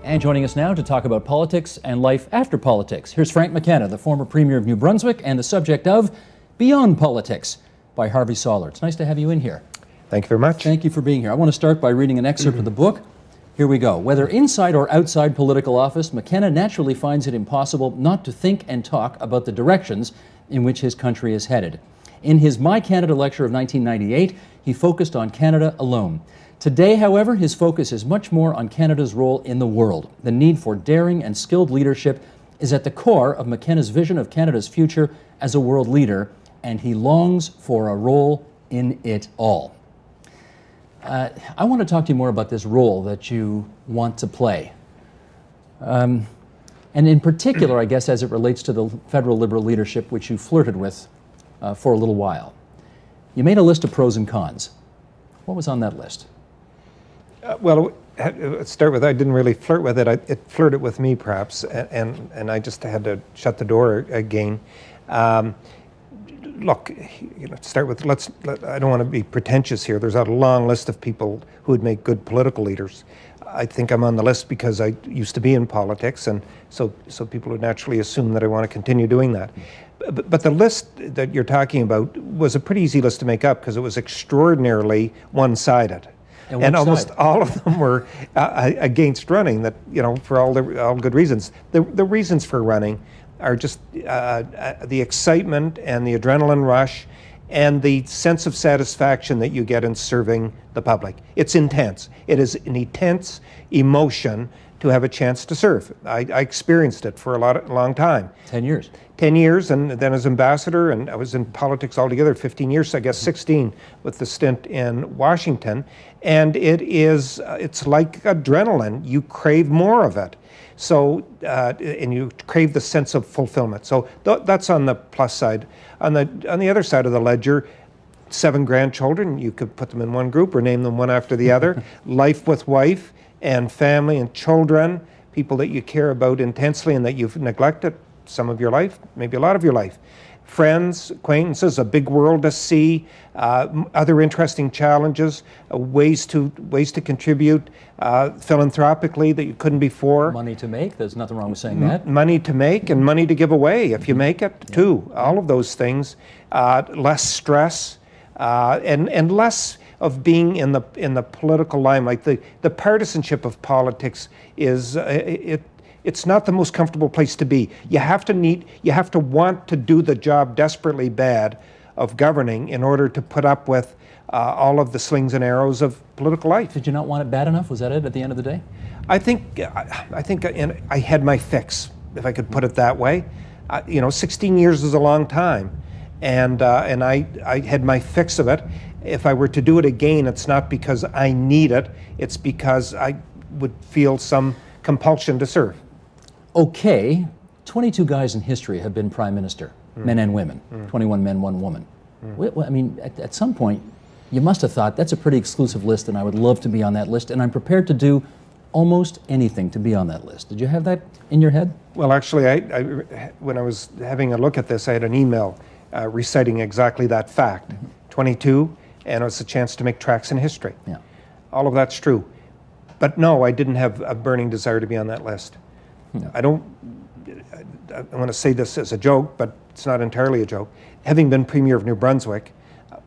And joining us now to talk about politics and life after politics, here's Frank McKenna, the former Premier of New Brunswick and the subject of Beyond Politics by Harvey Soller. It's nice to have you in here. Thank you very much. Thank you for being here. I want to start by reading an excerpt of the book. Here we go. Whether inside or outside political office, McKenna naturally finds it impossible not to think and talk about the directions in which his country is headed. In his My Canada lecture of 1998, he focused on Canada alone. Today, however, his focus is much more on Canada's role in the world. The need for daring and skilled leadership is at the core of McKenna's vision of Canada's future as a world leader, and he longs for a role in it all. I want to talk to you more about this role that you want to play. And in particular, I guess, as it relates to the federal Liberal leadership, which you flirted with for a little while. You made a list of pros and cons. What was on that list? Well, let's start with, I didn't really flirt with it. It flirted with me, perhaps, and I just had to shut the door again. Look, start with, I don't want to be pretentious here. There's a long list of people who would make good political leaders. I think I'm on the list because I used to be in politics, and so people would naturally assume that I want to continue doing that. But the list that you're talking about was a pretty easy list to make up because it was extraordinarily one-sided. And almost all of them were against running, that, for all good reasons. The reasons for running are just the excitement and the adrenaline rush and the sense of satisfaction that you get in serving the public. It's intense. It is an intense emotion to have a chance to serve. I experienced it for a long time. 10 years. 10 years, and then as ambassador, and I was in politics altogether 15 years, so I guess 16 with the stint in Washington. And it's like adrenaline. You crave more of it. So, and you crave the sense of fulfillment. So that's on the plus side. On the other side of the ledger, 7 grandchildren, you could put them in one group or name them one after the other. Life with wife and family and children, people that you care about intensely and that you've neglected some of your life, maybe a lot of your life. Friends, acquaintances, a big world to see, other interesting challenges, ways to contribute philanthropically that you couldn't before. Money to make, there's nothing wrong with saying that. Money to make and money to give away if you make it, too. All of those things. Less stress and less of being in the political limelight. The partisanship of politics is it's not the most comfortable place to be. You have to want to do the job desperately bad of governing in order to put up with all of the slings and arrows of political life. Did you not want it bad enough? Was that it at the end of the day? I think I had my fix, if I could put it that way. 16 years is a long time, and I had my fix of it. If I were to do it again, it's not because I need it. It's because I would feel some compulsion to serve. Okay, 22 guys in history have been prime minister, men and women, 21 men, 1 woman. I mean, at some point, you must have thought, that's a pretty exclusive list and I would love to be on that list, and I'm prepared to do almost anything to be on that list. Did you have that in your head? Well, actually, when I was having a look at this, I had an email reciting exactly that fact. 22, and it was a chance to make tracks in history. Yeah. All of that's true. But no, I didn't have a burning desire to be on that list. No. I want to say this as a joke, but it's not entirely a joke. Having been Premier of New Brunswick,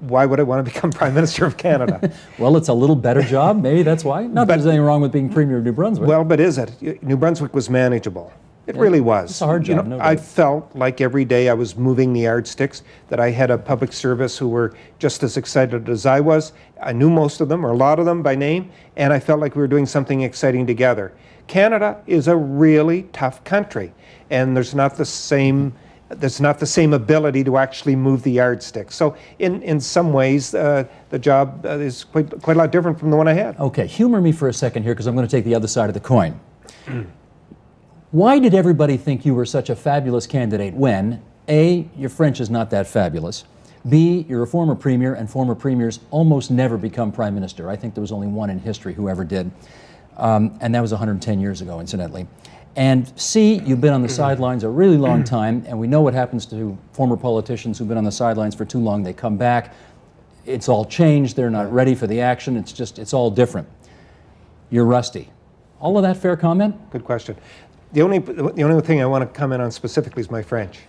why would I want to become Prime Minister of Canada? Well, it's a little better job, maybe that's why. Not that there's anything wrong with being Premier of New Brunswick. Well, but is it? New Brunswick was manageable. It really was. It's a hard job, no doubt. I felt like every day I was moving the yardsticks, that I had a public service who were just as excited as I was. I knew most of them, or a lot of them by name, and I felt like we were doing something exciting together. Canada is a really tough country, and there's not the same ability to actually move the yardstick. So in some ways, the job is quite a lot different from the one I had. Okay, humor me for a second here, because I'm going to take the other side of the coin. Why did everybody think you were such a fabulous candidate when, A, your French is not that fabulous, B, you're a former premier, and former premiers almost never become prime minister. I think there was only one in history who ever did, and that was 110 years ago, incidentally. And C, you've been on the sidelines a really long time, and we know what happens to former politicians who've been on the sidelines for too long. They come back, it's all changed, they're not ready for the action, it's all different. You're rusty. All of that fair comment? Good question. The only thing I want to comment on specifically is my French,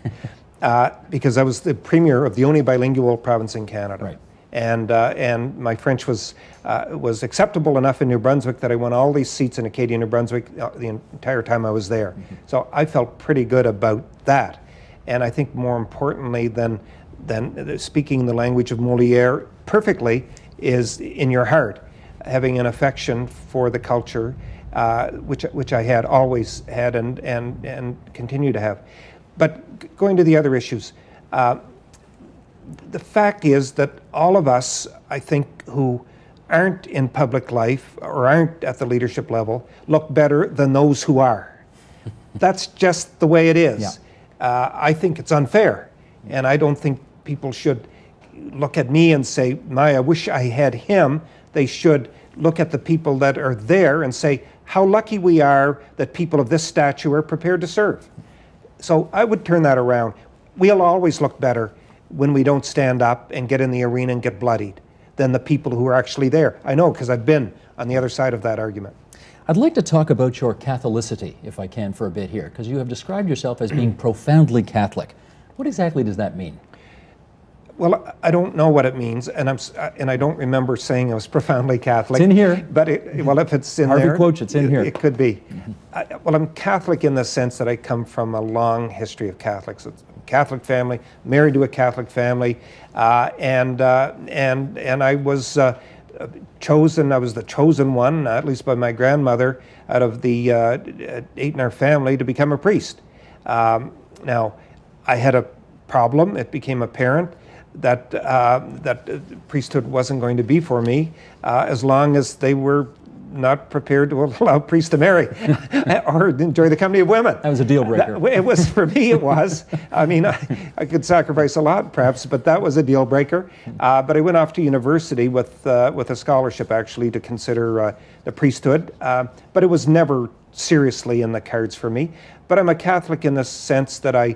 because I was the premier of the only bilingual province in Canada. Right. And my French was acceptable enough in New Brunswick that I won all these seats in Acadia, New Brunswick, the entire time I was there. Mm-hmm. So I felt pretty good about that. And I think more importantly than speaking the language of Molière perfectly is in your heart, having an affection for the culture, which I had always had and continue to have. But going to the other issues, the fact is that all of us, I think, who aren't in public life or aren't at the leadership level, look better than those who are. That's just the way it is. Yeah. I think it's unfair, and I don't think people should look at me and say, I wish I had him. They should look at the people that are there and say, how lucky we are that people of this stature are prepared to serve. So I would turn that around. We'll always look better when we don't stand up and get in the arena and get bloodied than the people who are actually there. I know, because I've been on the other side of that argument. I'd like to talk about your Catholicity, if I can, for a bit here, because you have described yourself as being profoundly Catholic. What exactly does that mean? Well, I don't know what it means, and I don't remember saying I was profoundly Catholic. It's in here. But if it's in Harvey there, quotes, it's in here. It could be. Mm-hmm. I'm Catholic in the sense that I come from a long history of Catholics. It's a Catholic family, married to a Catholic family, and I was chosen. I was the chosen one, at least by my grandmother, out of the 8 in our family, to become a priest. Now, I had a problem. It became apparent that priesthood wasn't going to be for me as long as they were not prepared to allow priests to marry or enjoy the company of women. That was a deal breaker. It was, for me, it was. I mean, I could sacrifice a lot, perhaps, but that was a deal breaker. But I went off to university with a scholarship, actually, to consider the priesthood. But it was never seriously in the cards for me. But I'm a Catholic in the sense that I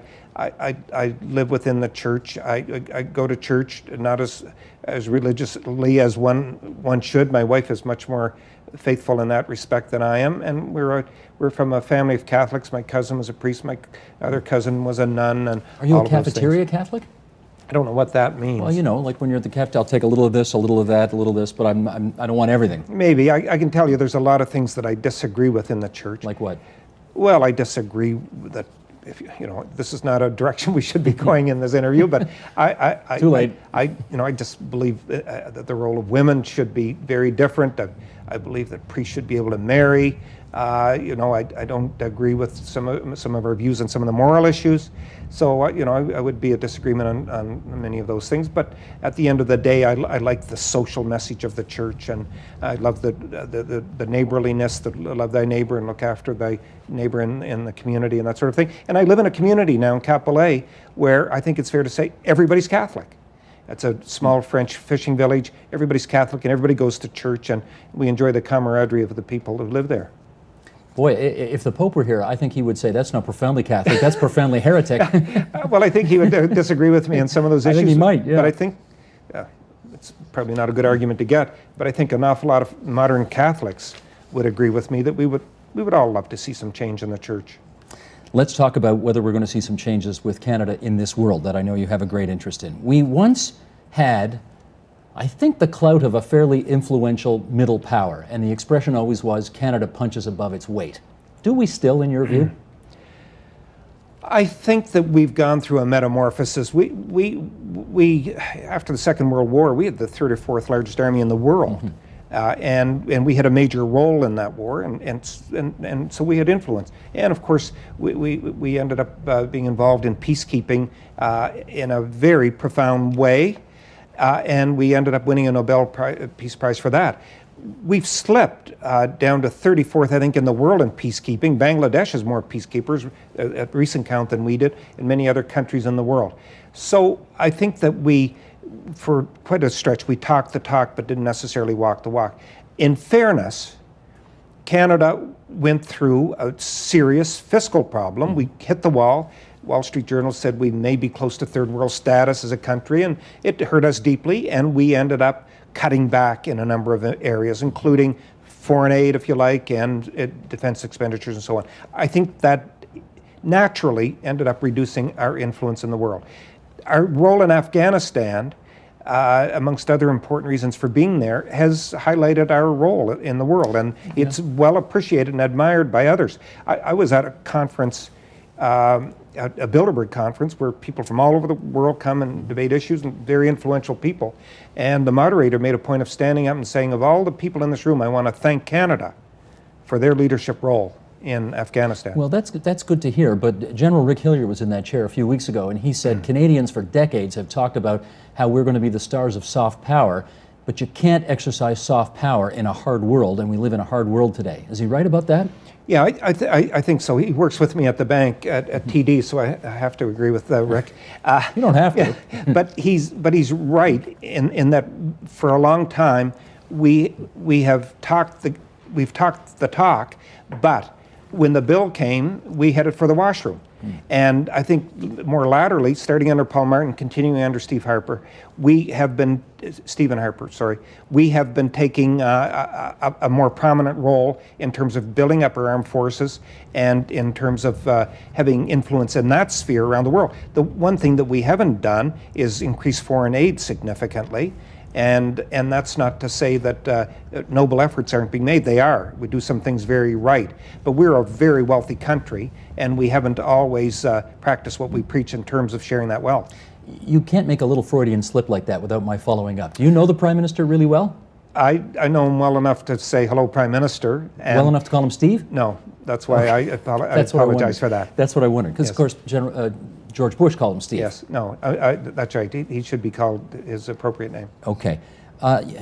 live within the church. I go to church, not as religiously as one should. My wife is much more faithful in that respect than I am, and we're from a family of Catholics. My cousin was a priest. My other cousin was a nun. And are you a cafeteria Catholic? I don't know what that means. Well, you know, like when you're at the cafeteria, I'll take a little of this, a little of that, a little of this, but I don't want everything. Maybe. I can tell you there's a lot of things that I disagree with in the church. Like what? Well, I disagree that, this is not a direction we should be going in this interview, but Too late. I just believe that the role of women should be very different. I believe that priests should be able to marry. I don't agree with some of our views on some of the moral issues. So, I would be a disagreement on many of those things. But at the end of the day, I like the social message of the church, and I love the neighborliness, the love thy neighbor and look after thy neighbor in the community and that sort of thing. And I live in a community now in Capillet where I think it's fair to say everybody's Catholic. It's a small French fishing village. Everybody's Catholic and everybody goes to church, and we enjoy the camaraderie of the people who live there. Boy, if the Pope were here, I think he would say that's not profoundly Catholic, that's profoundly heretic. Well, I think he would disagree with me on some of those issues. I think he might, yeah. But I think it's probably not a good argument to get, but I think an awful lot of modern Catholics would agree with me that we would all love to see some change in the church. Let's talk about whether we're going to see some changes with Canada in this world that I know you have a great interest in. We once had, I think, the clout of a fairly influential middle power, and the expression always was, Canada punches above its weight. Do we still, in your view? I think that we've gone through a metamorphosis. We after the Second World War, we had the third or fourth largest army in the world. Mm-hmm. And we had a major role in that war, and so we had influence. And of course, we ended up being involved in peacekeeping in a very profound way, and we ended up winning a Nobel Peace Prize for that. We've slipped down to 34th, I think, in the world in peacekeeping. Bangladesh has more peacekeepers at recent count than we did, and many other countries in the world. So I think that for quite a stretch, we talked the talk but didn't necessarily walk the walk. In fairness, Canada went through a serious fiscal problem. We hit the wall. Wall Street Journal said we may be close to third world status as a country, and it hurt us deeply, and we ended up cutting back in a number of areas, including foreign aid, if you like, and defense expenditures and so on. I think that naturally ended up reducing our influence in the world. Our role in Afghanistan, amongst other important reasons for being there, has highlighted our role in the world, and it's well appreciated and admired by others. I was at a conference, a Bilderberg conference, where people from all over the world come and debate issues, and very influential people. And the moderator made a point of standing up and saying, of all the people in this room, I want to thank Canada for their leadership role in Afghanistan. Well, that's good to hear, but General Rick Hillier was in that chair a few weeks ago, and he said Canadians for decades have talked about how we're going to be the stars of soft power, but you can't exercise soft power in a hard world, and we live in a hard world today. Is he right about that? Yeah, I think so. He works with me at the bank at TD, so I have to agree with Rick. You don't have to. Yeah, but he's right in that for a long time we've talked the talk, but when the bill came, we headed for the washroom. And I think more laterally, starting under Paul Martin, continuing under Stephen Harper, we have been taking a more prominent role in terms of building up our armed forces and in terms of having influence in that sphere around the world. The one thing that we haven't done is increase foreign aid significantly. And that's not to say that noble efforts aren't being made. They are. We do some things very right. But we're a very wealthy country, and we haven't always practiced what we preach in terms of sharing that wealth. You can't make a little Freudian slip like that without my following up. Do you know the Prime Minister really well? I know him well enough to say, hello, Prime Minister. And well enough to call him Steve? No. That's why I apologize for that. That's what I wondered. Because, yes. Of course, George Bush called him Steve. Yes, no, that's right. He should be called his appropriate name. Okay.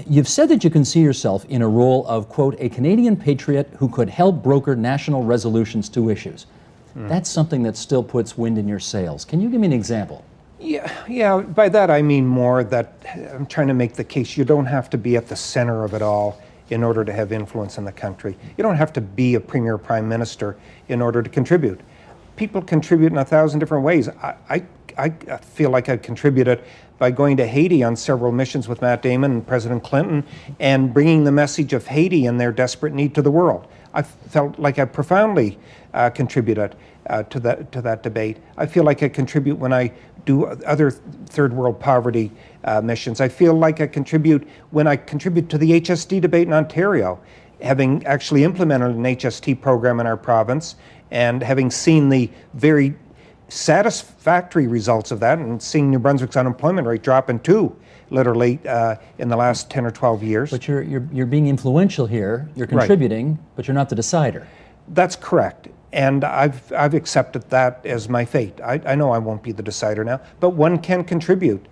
You've said that you can see yourself in a role of, quote, a Canadian patriot who could help broker national resolutions to issues. That's something that still puts wind in your sails. Can you give me an example? Yeah. By that I mean more that I'm trying to make the case you don't have to be at the center of it all in order to have influence in the country. You don't have to be a premier prime minister in order to contribute. People contribute in 1,000 different ways. I feel like I contributed by going to Haiti on several missions with Matt Damon and President Clinton and bringing the message of Haiti and their desperate need to the world. I felt like I profoundly contributed to that debate. I feel like I contribute when I do other third world poverty missions. I feel like I contribute when I contribute to the HST debate in Ontario, having actually implemented an HST program in our province and having seen the very satisfactory results of that and seeing New Brunswick's unemployment rate drop in two, literally, in the last 10 or 12 years. But you're being influential here, you're contributing, right. But you're not the decider. That's correct. And I've accepted that as my fate. I know I won't be the decider now, but one can contribute.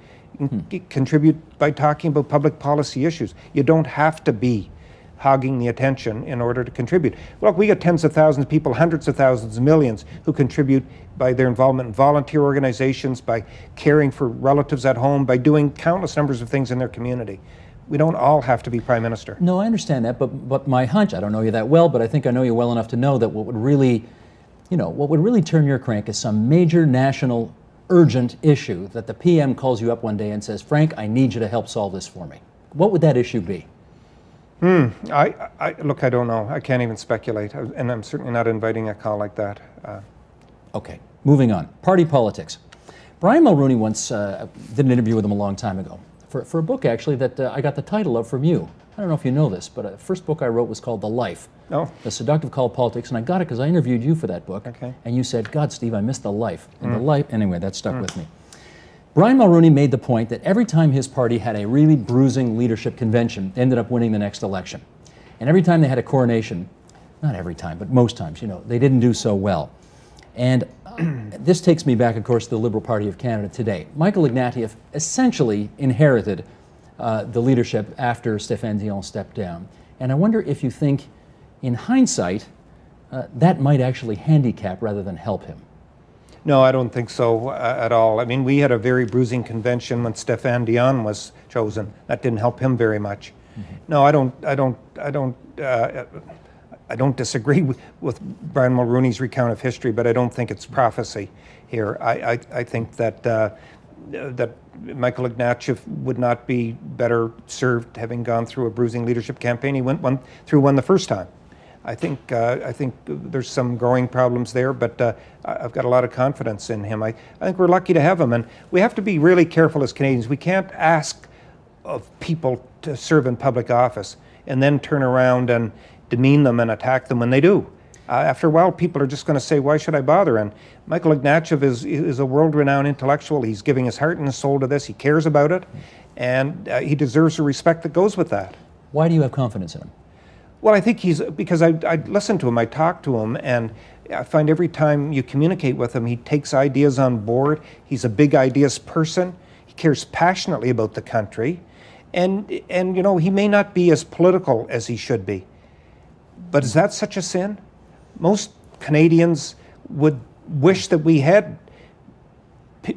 Contribute by talking about public policy issues. You don't have to be hogging the attention in order to contribute. Look, we got tens of thousands of people, hundreds of thousands, millions who contribute by their involvement in volunteer organizations, by caring for relatives at home, by doing countless numbers of things in their community. We don't all have to be Prime Minister. No, I understand that, but my hunch, I don't know you that well, but I think I know you well enough to know that what would really turn your crank is some major national urgent issue that the PM calls you up one day and says, Frank, I need you to help solve this for me. What would that issue be? Look, I don't know. I can't even speculate, and I'm certainly not inviting a call like that. Okay, moving on. Party politics. Brian Mulroney once did an interview with him a long time ago for a book, actually, that I got the title of from you. I don't know if you know this, but the first book I wrote was called The Life. Oh. The Seductive Call of Politics, and I got it because I interviewed you for that book. Okay. And you said, God, Steve, I missed The Life. And The Life, anyway, that stuck with me. Brian Mulroney made the point that every time his party had a really bruising leadership convention, they ended up winning the next election. And every time they had a coronation, not every time, but most times, they didn't do so well. And this takes me back, of course, to the Liberal Party of Canada today. Michael Ignatieff essentially inherited the leadership after Stéphane Dion stepped down. And I wonder if you think, in hindsight, that might actually handicap rather than help him. No, I don't think so at all. I mean, we had a very bruising convention when Stéphane Dion was chosen. That didn't help him very much. No, I don't disagree with Brian Mulroney's recount of history, but I don't think it's prophecy here. I think that that Michael Ignatieff would not be better served having gone through a bruising leadership campaign. He went through one the first time. I think there's some growing problems there, but I've got a lot of confidence in him. I think we're lucky to have him, and we have to be really careful as Canadians. We can't ask of people to serve in public office and then turn around and demean them and attack them when they do. After a while, people are just going to say, why should I bother? And Michael Ignatieff is a world-renowned intellectual. He's giving his heart and his soul to this. He cares about it, and he deserves the respect that goes with that. Why do you have confidence in him? Well, I think because I listen to him, I talk to him, and I find every time you communicate with him, he takes ideas on board. He's a big ideas person. He cares passionately about the country. And you know, he may not be as political as he should be. But is that such a sin? Most Canadians would wish that we had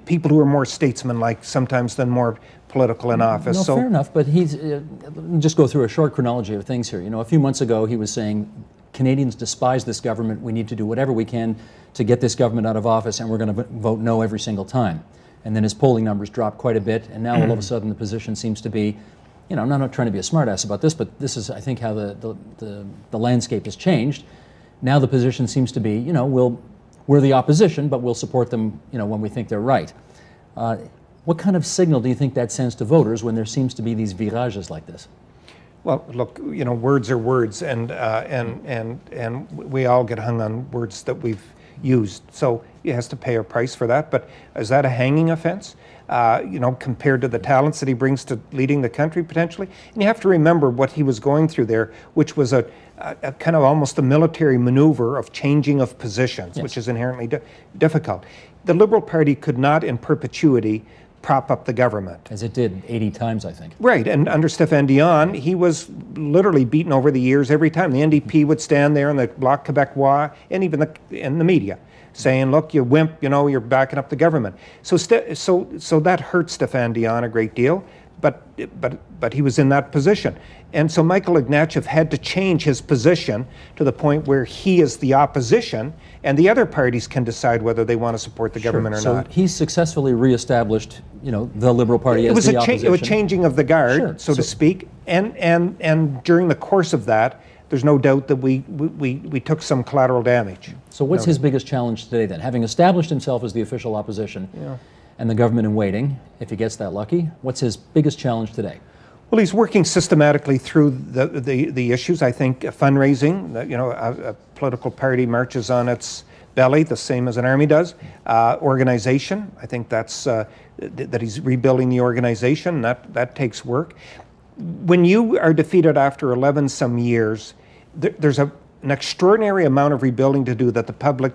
people who are more statesman-like sometimes than more political in office. No, fair enough, but he's, let me just go through a short chronology of things here. You know, a few months ago he was saying, Canadians despise this government, we need to do whatever we can to get this government out of office, and we're going to vote no every single time. And then his polling numbers dropped quite a bit, and now all of a sudden the position seems to be, you know, I'm not trying to be a smartass about this, but this is, I think, how the landscape has changed. Now the position seems to be, you know, we're the opposition, but we'll support them, you know, when we think they're right. What kind of signal do you think that sends to voters when there seems to be these virages like this? Well, look, you know, words are words, and we all get hung on words that we've used. So he has to pay a price for that. But is that a hanging offense? You know, compared to the talents that he brings to leading the country potentially? And you have to remember what he was going through there, which was a kind of almost a military maneuver of changing of positions, yes, which is inherently difficult. The Liberal Party could not in perpetuity prop up the government. As it did 80 times, I think. Right, and under Stéphane Dion, he was literally beaten over the years every time. The NDP would stand there, and the Bloc Québécois, and even in the media, saying, look, you wimp, you know, you're backing up the government. So that hurt Stéphane Dion a great deal, but he was in that position. And so Michael Ignatieff had to change his position to the point where he is the opposition, and the other parties can decide whether they want to support the government or not. So he's successfully reestablished, you know, the Liberal Party as the opposition. It was changing of the guard, so to speak, and during the course of that, there's no doubt that we took some collateral damage. So what's his biggest challenge today then? Having established himself as the official opposition and the government in waiting, if he gets that lucky, what's his biggest challenge today? Well, he's working systematically through the issues. I think fundraising, you know, a political party marches on its belly, the same as an army does. Organization, I think that's, that he's rebuilding the organization, that takes work. When you are defeated after 11 some years, there's an extraordinary amount of rebuilding to do that the public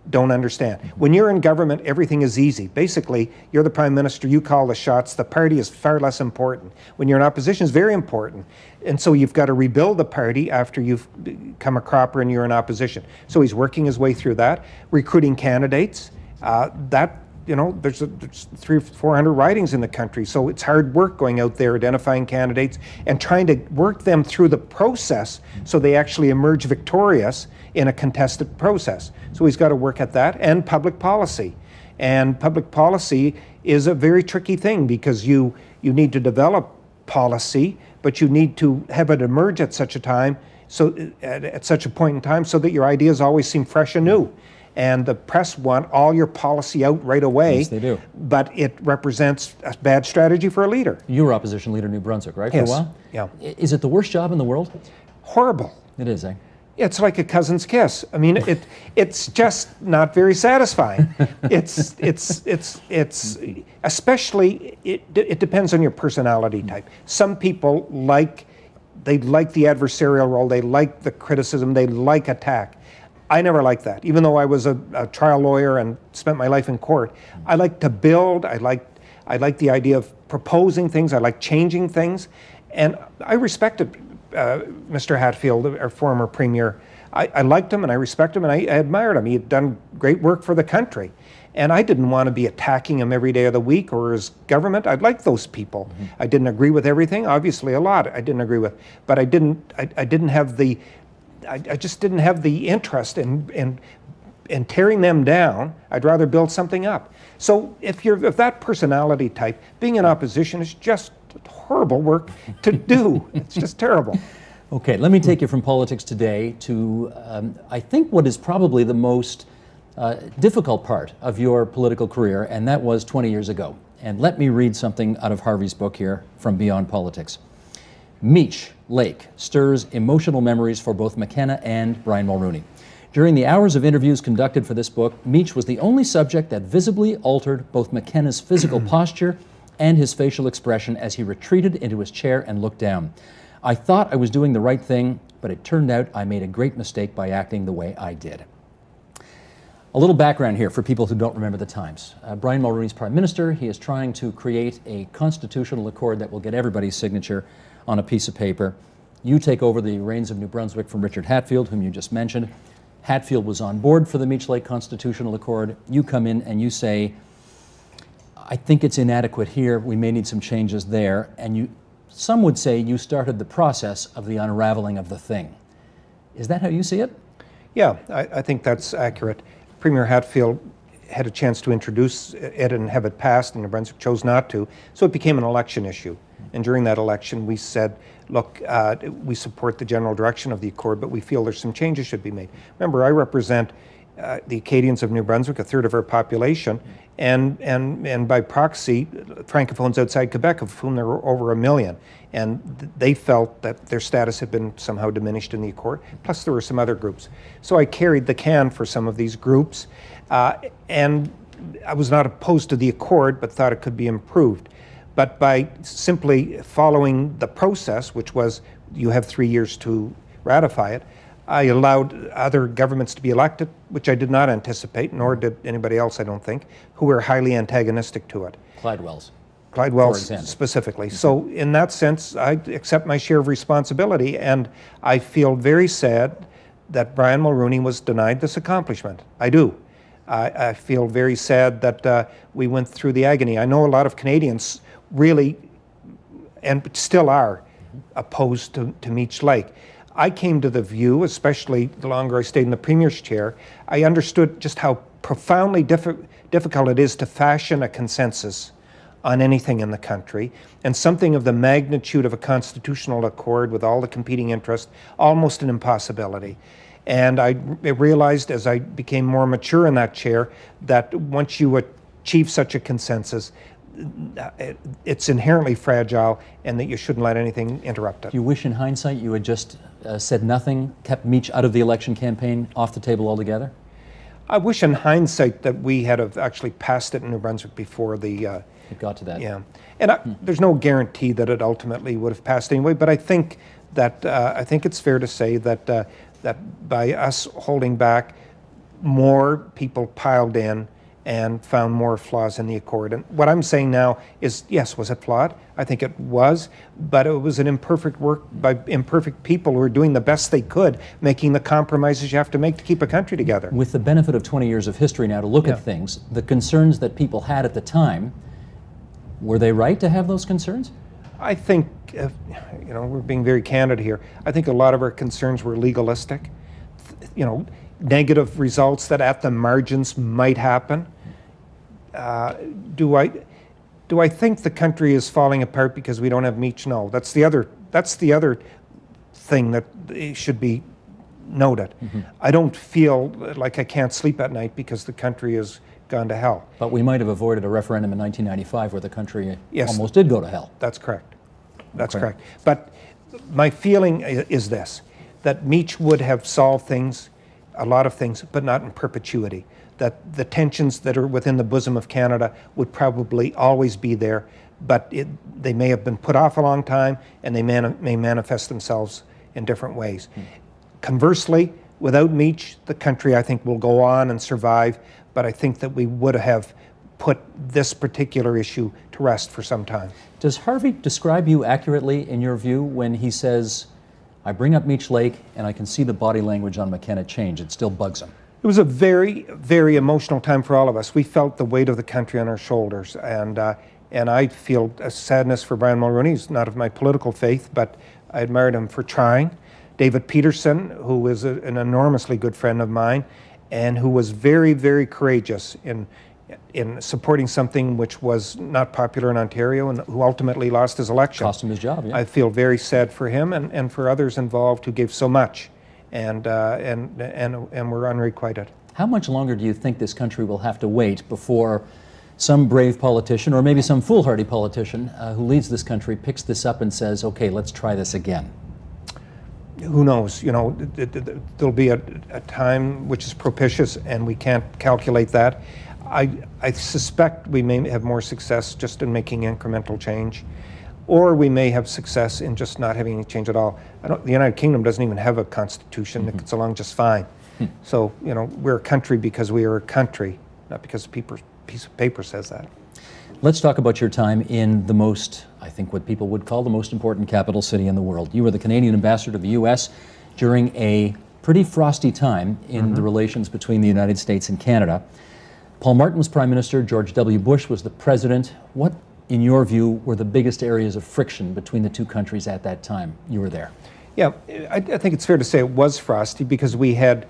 don't understand. When you're in government, everything is easy. Basically, you're the prime minister, you call the shots, the party is far less important. When you're in opposition, it's very important. And so you've got to rebuild the party after you've become a cropper and you're in opposition. So he's working his way through that, recruiting candidates. You know, there's 300 or 400 ridings in the country, so it's hard work going out there identifying candidates and trying to work them through the process so they actually emerge victorious in a contested process. So he's got to work at that, and public policy. And public policy is a very tricky thing because you need to develop policy, but you need to have it emerge at such a time, so at such a point in time, so that your ideas always seem fresh and new. And the press want all your policy out right away. Yes, they do. But it represents a bad strategy for a leader. You were opposition leader in New Brunswick, right, yes, for a while? Yeah. Is it the worst job in the world? Horrible. It is, eh? It's like a cousin's kiss. I mean, it's just not very satisfying. It's especially, it depends on your personality type. Some people they like the adversarial role, they like the criticism, they like attack. I never liked that. Even though I was a trial lawyer and spent my life in court, I like to build, I like the idea of proposing things, I like changing things, and I respected Mr. Hatfield, our former premier. I liked him and I respected him and I admired him. He had done great work for the country. And I didn't want to be attacking him every day of the week or his government. I liked those people. Mm-hmm. I didn't agree with everything, obviously a lot I didn't agree with, but I just didn't have the interest in and tearing them down, I'd rather build something up. So if you're of that personality type, being in opposition is just horrible work to do. It's just terrible. Okay, let me take you from politics today to, I think, what is probably the most difficult part of your political career, and that was 20 years ago. And let me read something out of Harvey's book here, From Beyond Politics. Meech Lake stirs emotional memories for both McKenna and Brian Mulroney. During the hours of interviews conducted for this book, Meech was the only subject that visibly altered both McKenna's physical posture and his facial expression as he retreated into his chair and looked down. I thought I was doing the right thing, but it turned out I made a great mistake by acting the way I did. A little background here for people who don't remember the times. Brian Mulroney's Prime Minister. He is trying to create a constitutional accord that will get everybody's signature on a piece of paper. You take over the reins of New Brunswick from Richard Hatfield, whom you just mentioned. Hatfield was on board for the Meech Lake Constitutional Accord. You come in and you say, I think it's inadequate here, we may need some changes there, and some would say you started the process of the unraveling of the thing. Is that how you see it? Yeah, I think that's accurate. Premier Hatfield had a chance to introduce it and have it passed, and New Brunswick chose not to, so it became an election issue. And during that election, we said, look, we support the general direction of the Accord, but we feel there's some changes should be made. Remember, I represent the Acadians of New Brunswick, a third of our population, and by proxy, Francophones outside Quebec, of whom there were over 1 million. And they felt that their status had been somehow diminished in the Accord, plus there were some other groups. So I carried the can for some of these groups, and I was not opposed to the Accord, but thought it could be improved. But by simply following the process, which was you have 3 years to ratify it, I allowed other governments to be elected, which I did not anticipate, nor did anybody else, I don't think, who were highly antagonistic to it. Clydewell's, specifically. So in that sense, I accept my share of responsibility, and I feel very sad that Brian Mulroney was denied this accomplishment. I do. I feel very sad that we went through the agony. I know a lot of Canadians really, and still are, opposed to Meech Lake. I came to the view, especially the longer I stayed in the Premier's chair, I understood just how profoundly difficult it is to fashion a consensus on anything in the country, and something of the magnitude of a constitutional accord with all the competing interests, almost an impossibility. And I realized as I became more mature in that chair that once you achieve such a consensus, it's inherently fragile, and that you shouldn't let anything interrupt it. Do you wish in hindsight you had just said nothing, kept Meech out of the election campaign, off the table altogether? I wish in hindsight that we had have actually passed it in New Brunswick before the... it got to that. Yeah. And there's no guarantee that it ultimately would have passed anyway, but I think that I think it's fair to say that that by us holding back, more people piled in and found more flaws in the Accord. And what I'm saying now is, yes, was it flawed? I think it was, but it was an imperfect work by imperfect people who were doing the best they could, making the compromises you have to make to keep a country together. With the benefit of 20 years of history now to look at things, the concerns that people had at the time, were they right to have those concerns? I think, we're being very candid here. I think a lot of our concerns were legalistic. Negative results that at the margins might happen. Do I think the country is falling apart because we don't have Meech? No. That's the other thing that should be noted. Mm-hmm. I don't feel like I can't sleep at night because the country has gone to hell. But we might have avoided a referendum in 1995 where the country almost did go to hell. That's correct. That's correct. But my feeling is this, that Meech would have solved things, a lot of things, but not in perpetuity. That the tensions that are within the bosom of Canada would probably always be there, but they may have been put off a long time, and they may manifest themselves in different ways. Conversely, without Meech, the country, I think, will go on and survive, but I think that we would have put this particular issue to rest for some time. Does Harvey describe you accurately, in your view, when he says, I bring up Meech Lake and I can see the body language on McKenna change, it still bugs him? It was a very, very emotional time for all of us. We felt the weight of the country on our shoulders, and I feel a sadness for Brian Mulroney. He's not of my political faith, but I admired him for trying. David Peterson, who is an enormously good friend of mine, and who was very, very courageous in supporting something which was not popular in Ontario, and who ultimately lost his election. Cost him his job, yeah. I feel very sad for him and for others involved who gave so much and were unrequited. How much longer do you think this country will have to wait before some brave politician, or maybe some foolhardy politician who leads this country, picks this up and says, okay, let's try this again? Who knows? You know, there'll be a time which is propitious, and we can't calculate that. I suspect we may have more success just in making incremental change, or we may have success in just not having any change at all. The United Kingdom doesn't even have a constitution. It gets along just fine. So, you know, we're a country because we are a country, not because a piece of paper says that. Let's talk about your time in the most, I think what people would call the most important capital city in the world. You were the Canadian ambassador to the U.S. during a pretty frosty time in the relations between the United States and Canada. Paul Martin was Prime Minister, George W. Bush was the President. What, in your view, were the biggest areas of friction between the two countries at that time you were there? Yeah, I think it's fair to say it was frosty because we had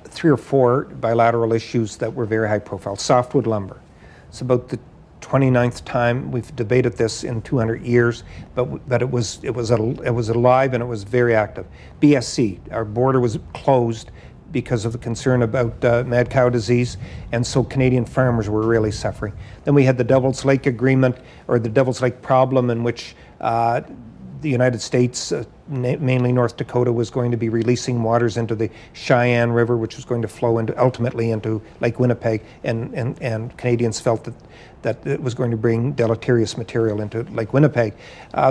3 or 4 bilateral issues that were very high profile. Softwood lumber. It's about the 29th time we've debated this in 200 years, but it was alive and it was very active. BSC, our border was closed because of the concern about mad cow disease, and so Canadian farmers were really suffering. Then we had the Devil's Lake Agreement, or the Devil's Lake problem, in which the United States, mainly North Dakota, was going to be releasing waters into the Cheyenne River, which was going to flow ultimately into Lake Winnipeg, and Canadians felt that it was going to bring deleterious material into Lake Winnipeg.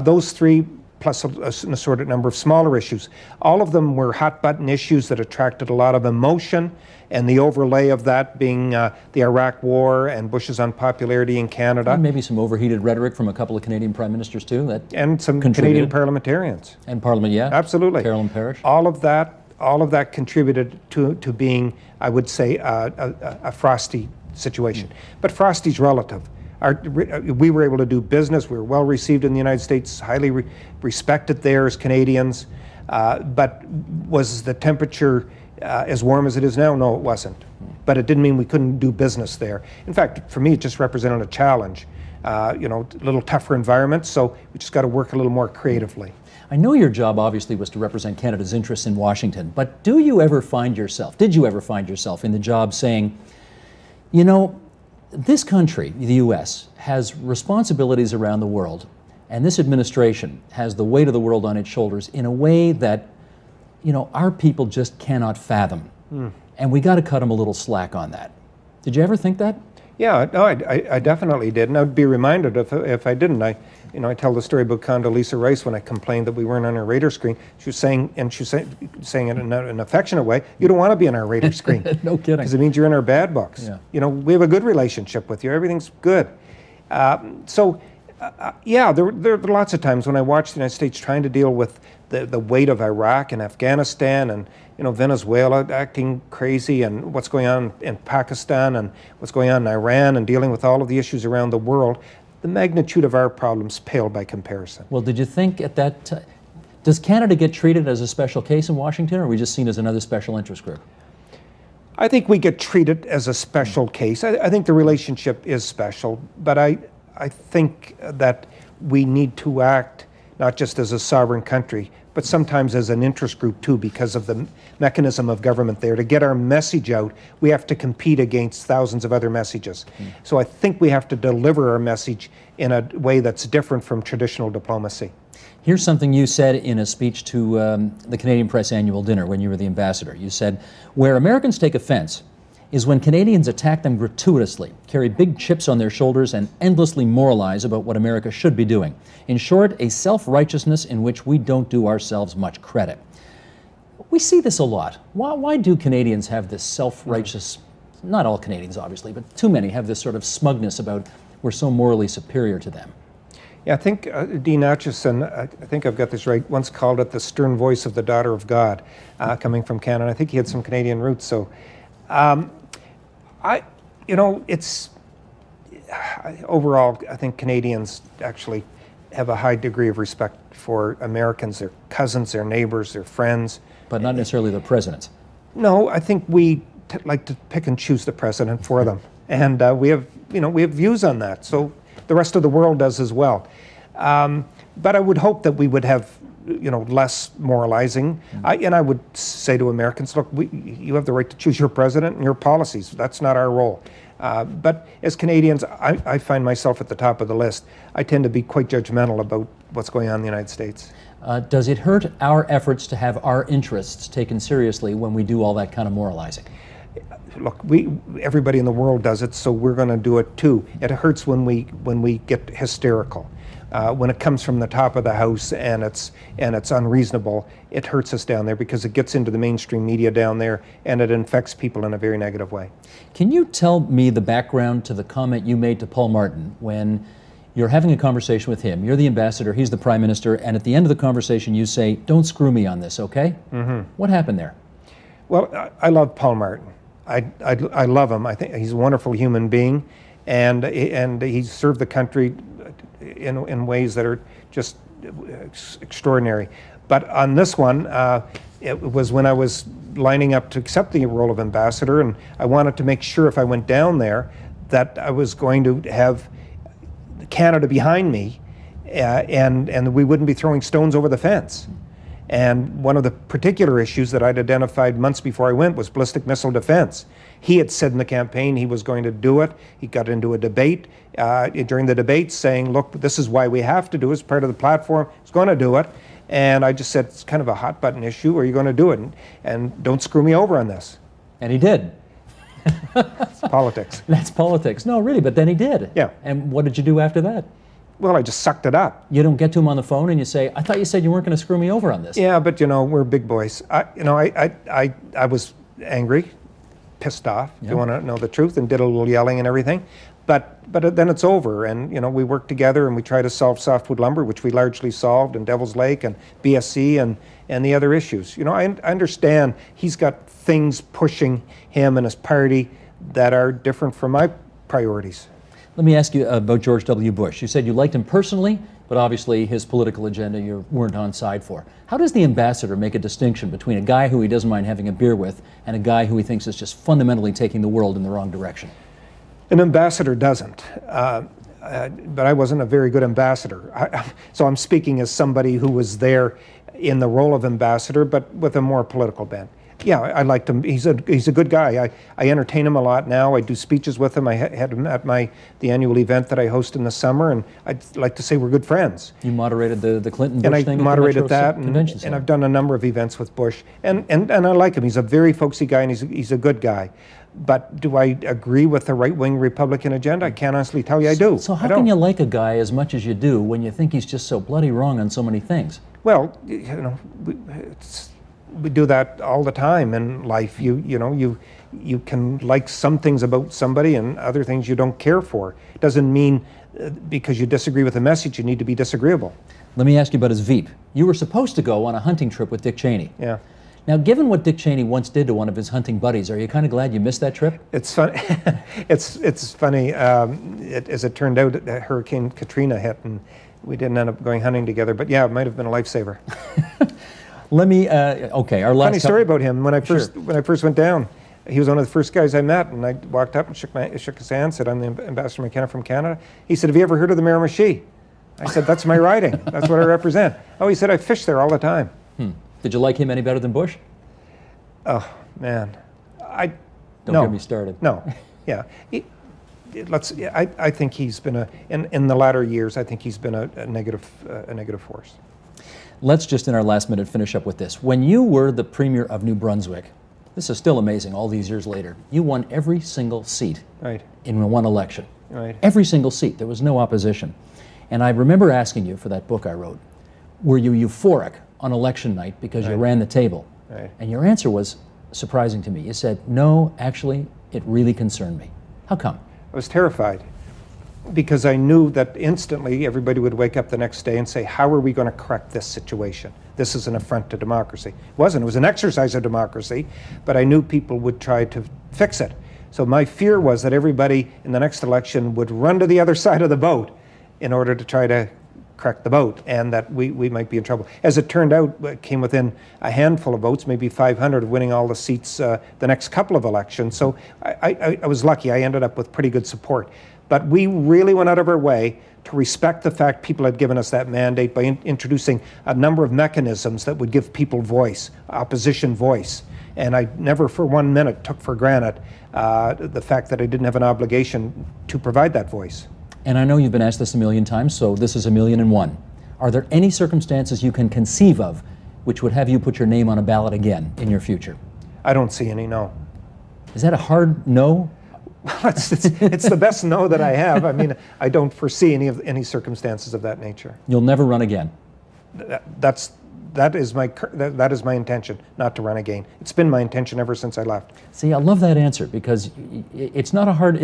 Those 3, plus an assorted number of smaller issues. All of them were hot-button issues that attracted a lot of emotion, and the overlay of that being the Iraq War and Bush's unpopularity in Canada. And maybe some overheated rhetoric from a couple of Canadian prime ministers, too, and some Canadian parliamentarians. And Parliament, yeah. Absolutely. Carolyn Parrish. All of that contributed to being, I would say, a frosty situation. But frosty's relative. We were able to do business. We were well received in the United States, highly respected there as Canadians. But was the temperature as warm as it is now? No, it wasn't. But it didn't mean we couldn't do business there. In fact, for me, it just represented a challenge. You know, a little tougher environment, so we just got to work a little more creatively. I know your job obviously was to represent Canada's interests in Washington, but did you ever find yourself in the job saying, you know, this country, the U.S., has responsibilities around the world, and this administration has the weight of the world on its shoulders in a way that, you know, our people just cannot fathom. And we got to cut them a little slack on that. Did you ever think that? Yeah, no, I definitely did, and I'd be reminded if I didn't. I tell the story about Condoleezza Rice when I complained that we weren't on her radar screen. She was saying it in an affectionate way, you don't want to be on our radar screen. No kidding. Because it means you're in our bad books. Yeah. You know, we have a good relationship with you. Everything's good. Yeah, there are lots of times when I watched the United States trying to deal with the weight of Iraq and Afghanistan and, you know, Venezuela acting crazy, and what's going on in Pakistan and what's going on in Iran, and dealing with all of the issues around the world. The magnitude of our problems pale by comparison. Well, did you think at that time, does Canada get treated as a special case in Washington, or are we just seen as another special interest group? I think we get treated as a special case. I think the relationship is special, but I think that we need to act not just as a sovereign country, but sometimes as an interest group too, because of the mechanism of government there. To get our message out, we have to compete against thousands of other messages. So I think we have to deliver our message in a way that's different from traditional diplomacy. Here's something you said in a speech to the Canadian Press Annual Dinner when you were the ambassador. You said, "Where Americans take offense is when Canadians attack them gratuitously, carry big chips on their shoulders, and endlessly moralize about what America should be doing. In short, a self-righteousness in which we don't do ourselves much credit." We see this a lot. Why do Canadians have this self-righteous, not all Canadians obviously, but too many have this sort of smugness about we're so morally superior to them? Yeah, I think Dean Acheson, I think I've got this right, once called it the stern voice of the daughter of God, coming from Canada. I think he had some Canadian roots, so overall, I think Canadians actually have a high degree of respect for Americans, their cousins, their neighbors, their friends. But not necessarily the presidents. No, I think we like to pick and choose the president for them, and we have views on that. So the rest of the world does as well. But I would hope that we would have less moralizing. And I would say to Americans, look, you have the right to choose your president and your policies. That's not our role. But as Canadians, I find myself at the top of the list. I tend to be quite judgmental about what's going on in the United States. Does it hurt our efforts to have our interests taken seriously when we do all that kind of moralizing? Look, everybody in the world does it, so we're going to do it too. It hurts when we get hysterical. When it comes from the top of the house and it's unreasonable, it hurts us down there because it gets into the mainstream media down there and it infects people in a very negative way. Can you tell me the background to the comment you made to Paul Martin when you're having a conversation with him? You're the ambassador, he's the prime minister, and at the end of the conversation you say, "Don't screw me on this, okay?" Mm-hmm. What happened there? Well, I love Paul Martin. I love him. I think he's a wonderful human being, and he served the country in ways that are just extraordinary. But on this one, it was when I was lining up to accept the role of ambassador, and I wanted to make sure if I went down there that I was going to have Canada behind me, and we wouldn't be throwing stones over the fence. And one of the particular issues that I'd identified months before I went was ballistic missile defense. He had said in the campaign he was going to do it. He got into a debate during the debate saying, look, this is why we have to do it. It's part of the platform. He's going to do it. And I just said, it's kind of a hot button issue. Are you going to do it? And don't screw me over on this. And he did. It's politics. That's politics. No, really, but then he did. Yeah. And what did you do after that? Well, I just sucked it up. You don't get to him on the phone and you say, I thought you said you weren't going to screw me over on this. Yeah, but we're big boys. I was angry, pissed off, if you want to know the truth, and did a little yelling and everything. But then it's over, and we work together and we try to solve softwood lumber, which we largely solved, and Devil's Lake and BSC and the other issues. I understand he's got things pushing him and his party that are different from my priorities. Let me ask you about George W. Bush. You said you liked him personally, but obviously his political agenda you weren't on side for. How does the ambassador make a distinction between a guy who he doesn't mind having a beer with and a guy who he thinks is just fundamentally taking the world in the wrong direction? An ambassador doesn't. But I wasn't a very good ambassador. So I'm speaking as somebody who was there in the role of ambassador, but with a more political bent. Yeah, I liked him. He's a good guy. I entertain him a lot now. I do speeches with him. I had him at the annual event that I host in the summer, and I'd like to say we're good friends. You moderated the Clinton-Bush thing? And I moderated that, and I've done a number of events with Bush, and I like him. He's a very folksy guy, and he's a good guy. But do I agree with the right-wing Republican agenda? I can't honestly tell you I do. So how can you like a guy as much as you do when you think he's just so bloody wrong on so many things? Well, we do that all the time in life. You can like some things about somebody and other things you don't care for. It doesn't mean because you disagree with the message you need to be disagreeable. Let me ask you about his Veep. You were supposed to go on a hunting trip with Dick Cheney. Yeah. Now, given what Dick Cheney once did to one of his hunting buddies, are you kind of glad you missed that trip? It's fun. It's funny. As it turned out, Hurricane Katrina hit, and we didn't end up going hunting together. But yeah, it might have been a lifesaver. Let me. Okay, our last. Funny story about him. When I first went down, he was one of the first guys I met, and I walked up and shook his hand. Said, "I'm the Ambassador McKenna from Canada." He said, "Have you ever heard of the Miramichi?" I said, "That's my riding. That's what I represent." Oh, he said, "I fish there all the time." Did you like him any better than Bush? Oh man, Don't get me started. No, yeah. I think he's been in the latter years. I think he's been a negative force. Let's just in our last minute finish up with this. When you were the Premier of New Brunswick, this is still amazing all these years later, you won every single seat in one election. Right. Every single seat. There was no opposition. And I remember asking you for that book I wrote, were you euphoric on election night because you ran the table? Right. And your answer was surprising to me. You said, no, actually, it really concerned me. How come? I was terrified because I knew that instantly everybody would wake up the next day and say, how are we going to correct this situation? This is an affront to democracy. It wasn't. It was an exercise of democracy, but I knew people would try to fix it. So my fear was that everybody in the next election would run to the other side of the boat in order to try to correct the vote, and that we might be in trouble. As it turned out, it came within a handful of votes, maybe 500, of winning all the seats the next couple of elections. So I was lucky. I ended up with pretty good support. But we really went out of our way to respect the fact people had given us that mandate by introducing a number of mechanisms that would give people voice, opposition voice. And I never for 1 minute took for granted the fact that I didn't have an obligation to provide that voice. And I know you've been asked this a million times, so this is 1,000,001. Are there any circumstances you can conceive of which would have you put your name on a ballot again in your future? I don't see any, no. Is that a hard no? It's the best no that I have. I mean, I don't foresee any circumstances of that nature. You'll never run again. That is my intention, not to run again. It's been my intention ever since I left. See, I love that answer because it's not a hard,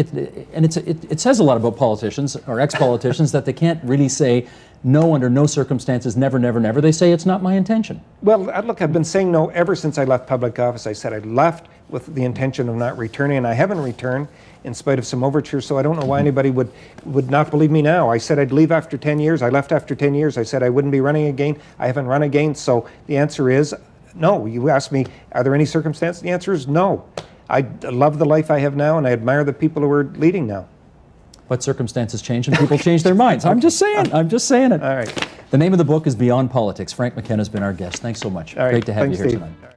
and it says a lot about politicians or ex-politicians that they can't really say no under no circumstances, never, never, never. They say it's not my intention. Well, look, I've been saying no ever since I left public office. I said I left with the intention of not returning, and I haven't returned in spite of some overtures, so I don't know why anybody would not believe me now. I said I'd leave after 10 years. I left after 10 years. I said I wouldn't be running again. I haven't run again, so the answer is no. You asked me, are there any circumstances? The answer is no. I love the life I have now, and I admire the people who are leading now. But circumstances change and people change their minds. I'm just saying it. All right. The name of the book is Beyond Politics. Frank McKenna has been our guest. Thanks so much. All right. Great to have Thanks, you here Steve. tonight.